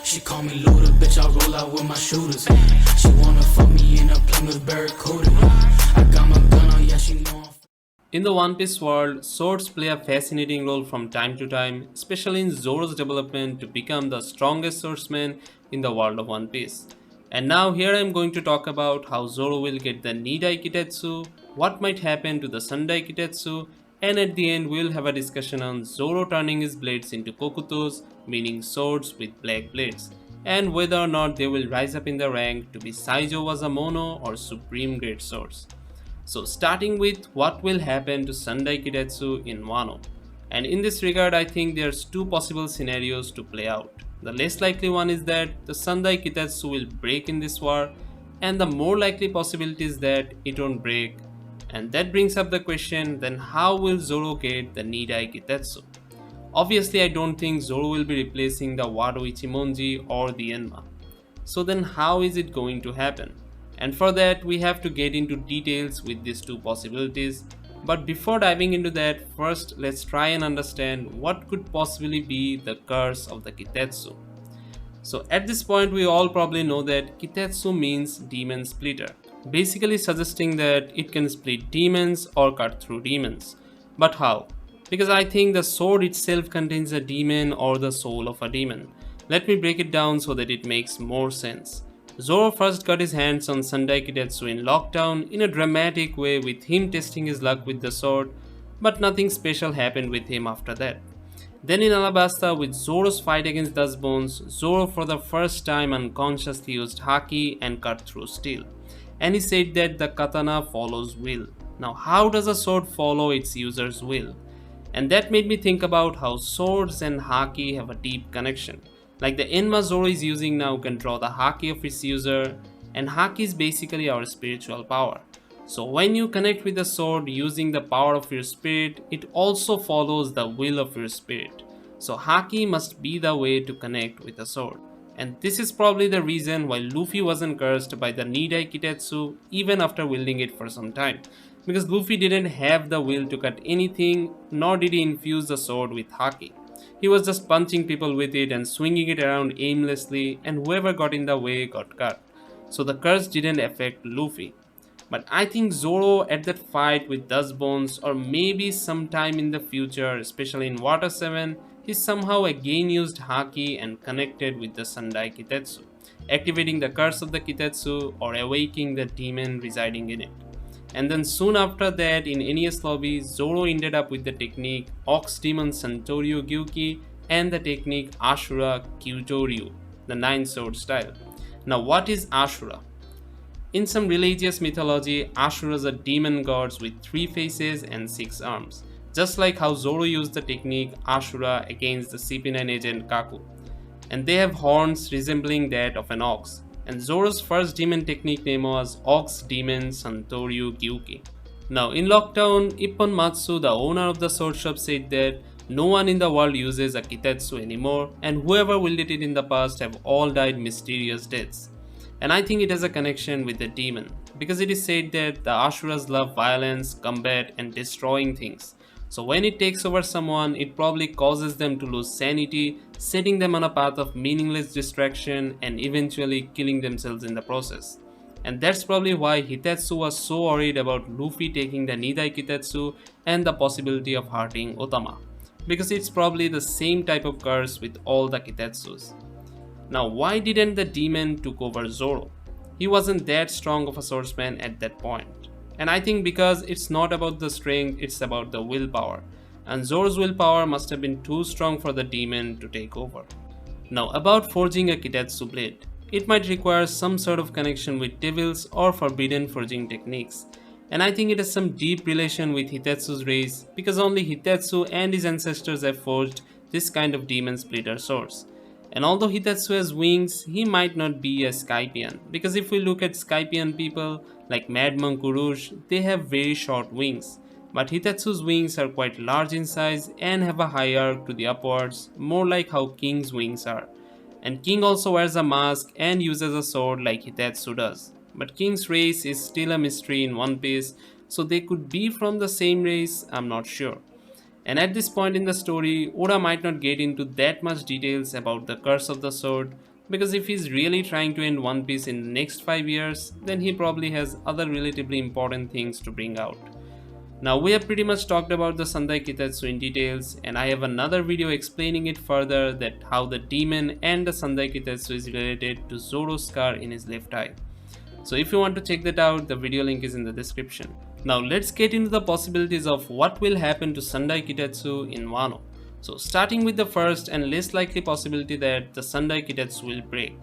She call me Luda, bitch, I roll out with my shooters. She wanna fuck me in a plane with Barracuda. I got my gun on, yeah, she know I'm. In the One Piece world, swords play a fascinating role from time to time, especially in Zoro's development to become the strongest swordsman in the world of One Piece. And now here I am going to talk about how Zoro will get the NIDAI Kitetsu, what might happen to the Sandai Kitetsu, and at the end we'll have a discussion on Zoro turning his blades into kokutos, meaning swords with black blades, and whether or not they will rise up in the rank to be Saijo Wazamono or Supreme Great Swords. So starting with what will happen to Sandai Kitetsu in Wano. And in this regard, I think there's two possible scenarios to play out. The less likely one is that the Sandai Kitetsu will break in this war, and the more likely possibility is that it won't break. And that brings up the question, then how will Zoro get the Nidai Kitetsu? Obviously, I don't think Zoro will be replacing the Wado Ichimonji or the Enma. So then how is it going to happen? And for that we have to get into details with these two possibilities. But before diving into that, first let's try and understand what could possibly be the curse of the Kitetsu. So at this point we all probably know that Kitetsu means demon splitter, basically suggesting that it can split demons or cut through demons. But how? Because I think the sword itself contains a demon or the soul of a demon. Let me break it down so that it makes more sense. Zoro first got his hands on Sandai Kitetsu in lockdown in a dramatic way with him testing his luck with the sword, but nothing special happened with him after that. Then in Alabasta, with Zoro's fight against Dustbones, Zoro for the first time unconsciously used Haki and cut through steel. And he said that the katana follows will. Now how does a sword follow its user's will? And that made me think about how swords and Haki have a deep connection. Like the Enma Zoro is using now can draw the Haki of its user, and Haki is basically our spiritual power. So when you connect with the sword using the power of your spirit, it also follows the will of your spirit. So Haki must be the way to connect with the sword. And this is probably the reason why Luffy wasn't cursed by the Nidai Kitetsu even after wielding it for some time. Because Luffy didn't have the will to cut anything, nor did he infuse the sword with Haki. He was just punching people with it and swinging it around aimlessly, and whoever got in the way got cut. So the curse didn't affect Luffy. But I think Zoro at that fight with Dustbones, or maybe sometime in the future, especially in Water 7, he somehow again used Haki and connected with the Sandai Kitetsu, activating the curse of the Kitetsu or awakening the demon residing in it. And then soon after that, in NES lobby, Zoro ended up with the technique Ox Demon Santoryu Gyuki and the technique Asura Kyutoryu, the 9-sword style. Now what is Asura? In some religious mythology, Asuras are demon gods with 3 faces and 6 arms, just like how Zoro used the technique Asura against the CP9 agent Kaku. And they have horns resembling that of an ox. And Zoro's first demon technique name was Ox Demon Santoryu Gyuki. Now in Lockdown, Ippon Matsu, the owner of the sword shop, said that no one in the world uses a Kitetsu anymore, and whoever wielded it in the past have all died mysterious deaths. And I think it has a connection with the demon, because it is said that the Asuras love violence, combat and destroying things. So when it takes over someone, it probably causes them to lose sanity, setting them on a path of meaningless distraction and eventually killing themselves in the process. And that's probably why Hitetsu was so worried about Luffy taking the Nidai Kitetsu and the possibility of hurting Otama, because it's probably the same type of curse with all the Kitetsus. Now why didn't the demon took over Zoro? He wasn't that strong of a swordsman at that point. And I think because it's not about the strength, it's about the willpower. And Zoro's willpower must have been too strong for the demon to take over. Now about forging a Kitetsu blade. It might require some sort of connection with devils or forbidden forging techniques. And I think it has some deep relation with Hitetsu's race, because only Hitetsu and his ancestors have forged this kind of demon splitter swords. And although Hitetsu has wings, he might not be a Skypian, because if we look at Skypian people like Mad Monk Urush, they have very short wings. But Hitetsu's wings are quite large in size and have a high arc to the upwards, more like how King's wings are. And King also wears a mask and uses a sword like Hitetsu does. But King's race is still a mystery in One Piece, so they could be from the same race, I'm not sure. And at this point in the story, Oda might not get into that much details about the curse of the sword, Because if he's really trying to end One Piece in the next 5 years, then he probably has other relatively important things to bring out. Now we have pretty much talked about the Sandai Kitetsu in details, and I have another video explaining it further, that how the demon and the Sandai Kitetsu is related to Zoro's scar in his left eye. So if you want to check that out, the video link is in the description. Now let's get into the possibilities of what will happen to Sandai Kitetsu in Wano. So starting with the first and less likely possibility, that the Sandai Kitetsu will break.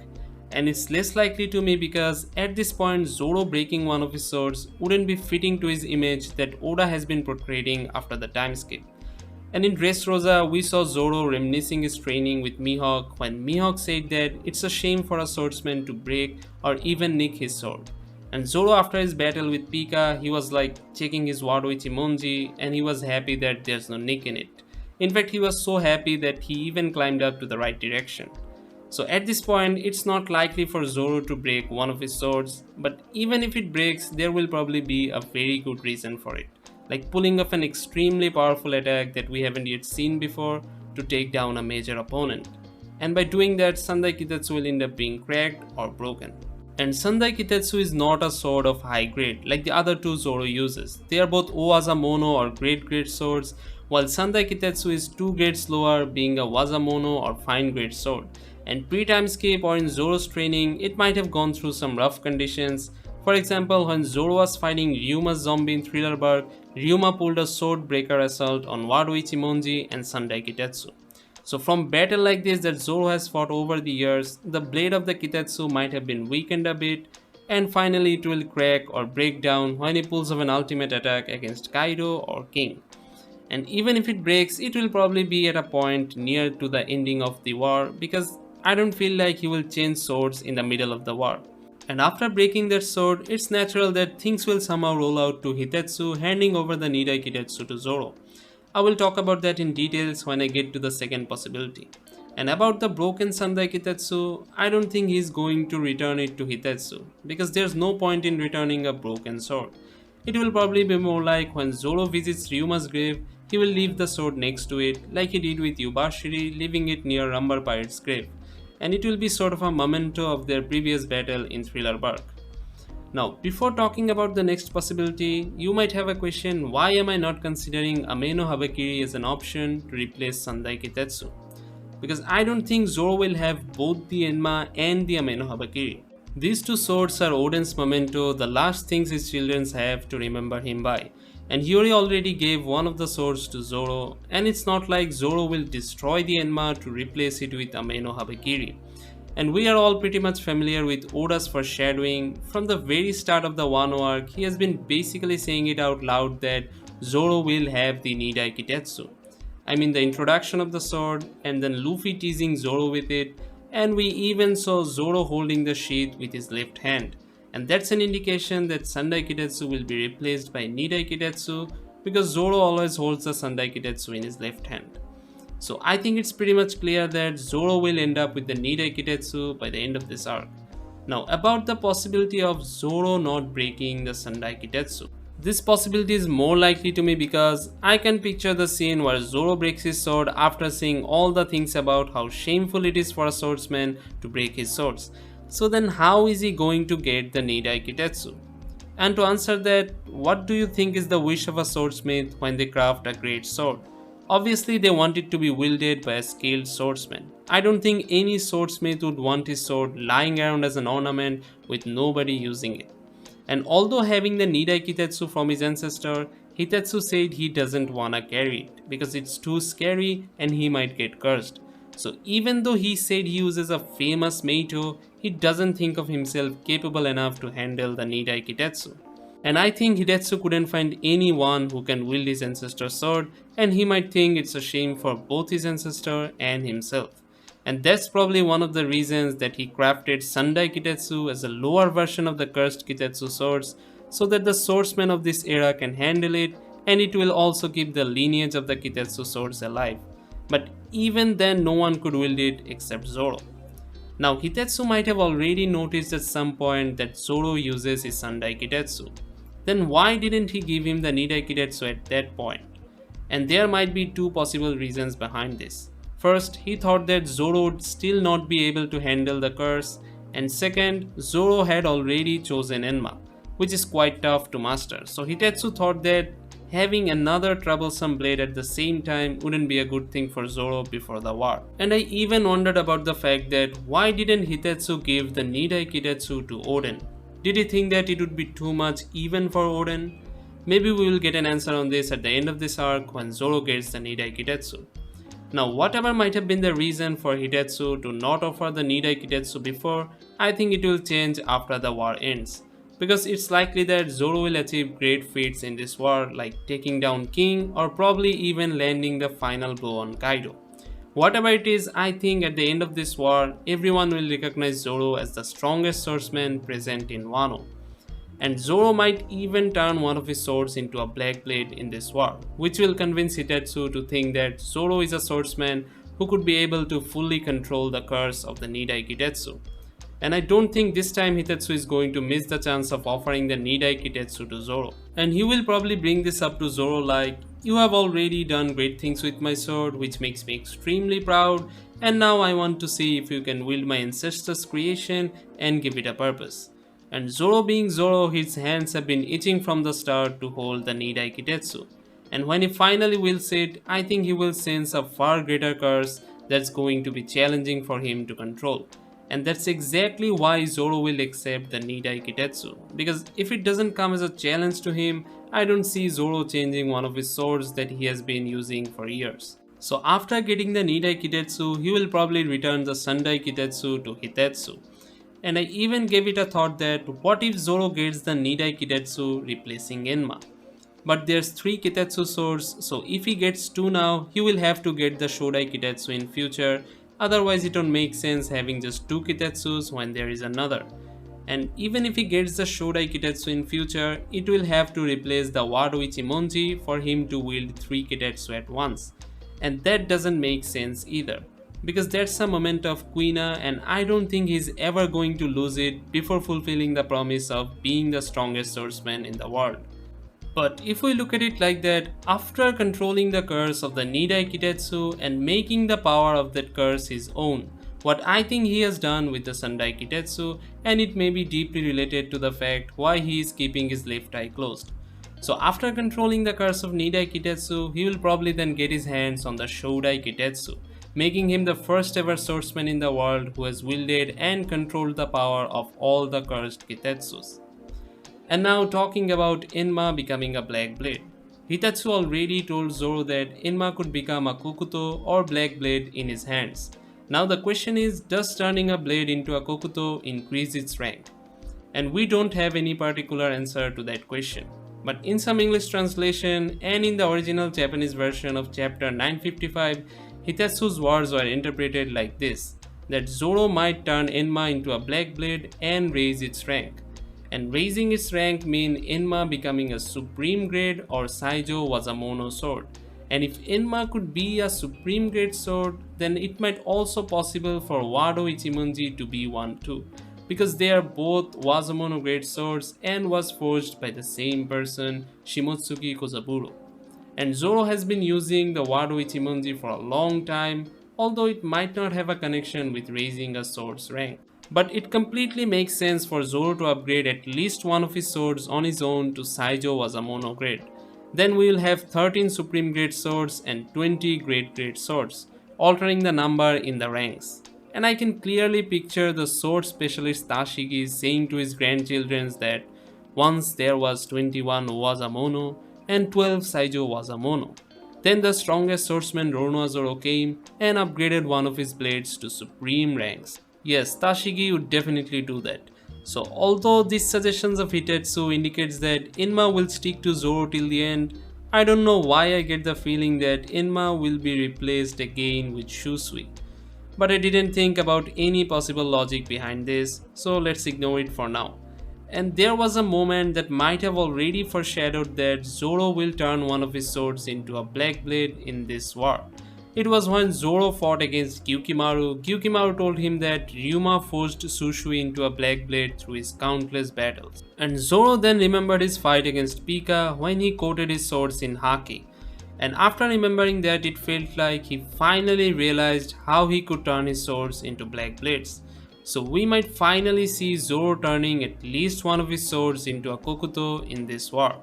And it's less likely to me because at this point Zoro breaking one of his swords wouldn't be fitting to his image that Oda has been portraying after the time skip. And in Dressrosa, we saw Zoro reminiscing his training with Mihawk when Mihawk said that it's a shame for a swordsman to break or even nick his sword. And Zoro, after his battle with Pika, he was like checking his ward with Imonji and he was happy that there's no nick in it. In fact, he was so happy that he even climbed up to the right direction. So at this point, it's not likely for Zoro to break one of his swords, but even if it breaks, there will probably be a very good reason for it, like pulling off an extremely powerful attack that we haven't yet seen before to take down a major opponent. And by doing that, Sandai Kitetsu will end up being cracked or broken. And Sandai Kitetsu is not a sword of high grade like the other two Zoro uses. They are both Owazamono or grade swords, while Sandai Kitetsu is 2 grades lower, being a Wazamono or fine grade sword. And pre-time skip or in Zoro's training, it might have gone through some rough conditions. For example, when Zoro was fighting Ryuma's zombie in Thriller Bark, Ryuma pulled a sword breaker assault on Wado Ichimonji and Sandai Kitetsu. So from battle like this that Zoro has fought over the years, the blade of the Kitetsu might have been weakened a bit, and finally it will crack or break down when he pulls off an ultimate attack against Kaido or King. And even if it breaks, it will probably be at a point near to the ending of the war, because I don't feel like he will change swords in the middle of the war. And after breaking that sword, it's natural that things will somehow roll out to Hitetsu handing over the NIDAI Kitetsu to Zoro. I will talk about that in details when I get to the second possibility. And about the broken Sandai Kitetsu, I don't think he's going to return it to Hitetsu, because there's no point in returning a broken sword. It will probably be more like when Zoro visits Ryuma's grave, he will leave the sword next to it like he did with Yubashiri, leaving it near Rumbar Pirate's grave. And it will be sort of a memento of their previous battle in Thriller Bark. Now, before talking about the next possibility, you might have a question: why am I not considering Ameno Habakiri as an option to replace Sandai Kitetsu? Because I don't think Zoro will have both the Enma and the Ameno Habakiri. These two swords are Oden's memento, the last things his children have to remember him by. And Hiyori already gave one of the swords to Zoro, and it's not like Zoro will destroy the Enma to replace it with Ameno Habakiri. And we are all pretty much familiar with Oda's foreshadowing. From the very start of the Wano arc, he has been basically saying it out loud that Zoro will have the NIDAI Kitetsu. I mean, the introduction of the sword, and then Luffy teasing Zoro with it, and we even saw Zoro holding the sheath with his left hand. And that's an indication that Sandai Kitetsu will be replaced by NIDAI Kitetsu, because Zoro always holds the Sandai Kitetsu in his left hand. So I think it's pretty much clear that Zoro will end up with the NIDAI Kitetsu by the end of this arc. Now about the possibility of Zoro not breaking the Sandai Kitetsu. This possibility is more likely to me because I can picture the scene where Zoro breaks his sword after seeing all the things about how shameful it is for a swordsman to break his swords. So then how is he going to get the NIDAI Kitetsu? And to answer that, what do you think is the wish of a swordsmith when they craft a great sword? Obviously they want it to be wielded by a skilled swordsman. I don't think any swordsmith would want his sword lying around as an ornament with nobody using it. And although having the NIDAI Kitetsu from his ancestor, Hitetsu said he doesn't wanna carry it because it's too scary and he might get cursed. So even though he said he uses a famous Meito, he doesn't think of himself capable enough to handle the NIDAI Kitetsu. And I think Hitetsu couldn't find anyone who can wield his ancestor's sword, and he might think it's a shame for both his ancestor and himself. And that's probably one of the reasons that he crafted Sandai Kitetsu as a lower version of the cursed Kitetsu swords, so that the swordsmen of this era can handle it, and it will also keep the lineage of the Kitetsu swords alive. But even then no one could wield it except Zoro. Now Hitetsu might have already noticed at some point that Zoro uses his Sandai Kitetsu. Then why didn't he give him the NIDAI Kitetsu at that point? And there might be two possible reasons behind this. First, he thought that Zoro would still not be able to handle the curse, and second, Zoro had already chosen Enma, which is quite tough to master. So Hitetsu thought that having another troublesome blade at the same time wouldn't be a good thing for Zoro before the war. And I even wondered about the fact that why didn't Hitetsu give the NIDAI Kitetsu to Oden? Did he think that it would be too much even for Oden? Maybe we will get an answer on this at the end of this arc when Zoro gets the NIDAI Kitetsu. Now, whatever might have been the reason for Hitetsu to not offer the NIDAI Kitetsu before, I think it will change after the war ends. Because it's likely that Zoro will achieve great feats in this war, like taking down King or probably even landing the final blow on Kaido. Whatever it is, I think at the end of this war, everyone will recognize Zoro as the strongest swordsman present in Wano. And Zoro might even turn one of his swords into a black blade in this war, which will convince Hitetsu to think that Zoro is a swordsman who could be able to fully control the curse of the NIDAI Kitetsu. And I don't think this time Hitetsu is going to miss the chance of offering the NIDAI Kitetsu to Zoro. And he will probably bring this up to Zoro like, "You have already done great things with my sword, which makes me extremely proud, and now I want to see if you can wield my ancestors' creation and give it a purpose." And Zoro being Zoro, his hands have been itching from the start to hold the NIDAI Kitetsu. And when he finally wields it, I think he will sense a far greater curse that's going to be challenging for him to control. And that's exactly why Zoro will accept the NIDAI Kitetsu. Because if it doesn't come as a challenge to him, I don't see Zoro changing one of his swords that he has been using for years. So after getting the NIDAI Kitetsu, he will probably return the Sandai Kitetsu to Hitetsu. And I even gave it a thought that what if Zoro gets the NIDAI Kitetsu replacing Enma? But there's 3 Kitetsu swords, so if he gets 2 now, he will have to get the Shodai Kitetsu in future, otherwise it don't make sense having just 2 Kitetsus when there is another. And even if he gets the Shodai Kitetsu in future, it will have to replace the Wado Ichimonji for him to wield 3 Kitetsu at once. And that doesn't make sense either, because that's a moment of Kuina and I don't think he's ever going to lose it before fulfilling the promise of being the strongest swordsman in the world. But if we look at it like that, after controlling the curse of the NIDAI Kitetsu and making the power of that curse his own, what I think he has done with the Sandai Kitetsu, and it may be deeply related to the fact why he is keeping his left eye closed. So after controlling the curse of NIDAI Kitetsu, he will probably then get his hands on the Shodai Kitetsu, making him the first ever swordsman in the world who has wielded and controlled the power of all the cursed Kitetsus. And now talking about Enma becoming a black blade. Hitetsu already told Zoro that Enma could become a Kokuto or black blade in his hands. Now the question is, does turning a blade into a Kokuto increase its rank? And we don't have any particular answer to that question. But in some English translation and in the original Japanese version of chapter 955, Hitetsu's words were interpreted like this, that Zoro might turn Enma into a black blade and raise its rank. And raising its rank mean Enma becoming a supreme grade or Saijo was a mono sword. And if Enma could be a supreme grade sword, then it might also possible for Wado Ichimonji to be one too, because they are both Wazamono grade swords and was forged by the same person, Shimotsuki Kozaburo. And Zoro has been using the Wado Ichimonji for a long time, although it might not have a connection with raising a sword's rank. But it completely makes sense for Zoro to upgrade at least one of his swords on his own to Saijo Wazamono grade. Then we will have 13 supreme grade swords and 20 grade swords, altering the number in the ranks. And I can clearly picture the sword specialist Tashigi saying to his grandchildren that once there was 21 Wazamono and 12 Saijo Wazamono. Then the strongest swordsman Roronoa Zoro came and upgraded one of his blades to supreme ranks. Yes, Tashigi would definitely do that. So although these suggestions of Hitetsu indicates that Enma will stick to Zoro till the end, I don't know why I get the feeling that Enma will be replaced again with Shusui. But I didn't think about any possible logic behind this, so let's ignore it for now. And there was a moment that might have already foreshadowed that Zoro will turn one of his swords into a black blade in this war. It was when Zoro fought against Gyukimaru. Gyukimaru told him that Ryuma forged Sushui into a black blade through his countless battles. And Zoro then remembered his fight against Pika when he coated his swords in Haki. And after remembering that, it felt like he finally realized how he could turn his swords into black blades. So we might finally see Zoro turning at least one of his swords into a Kokuto in this war.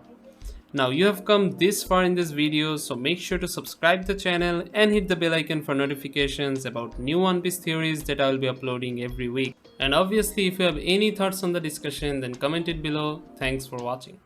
Now you have come this far in this video, so make sure to subscribe the channel and hit the bell icon for notifications about new One Piece theories that I will be uploading every week. And obviously if you have any thoughts on the discussion, then comment it below. Thanks for watching.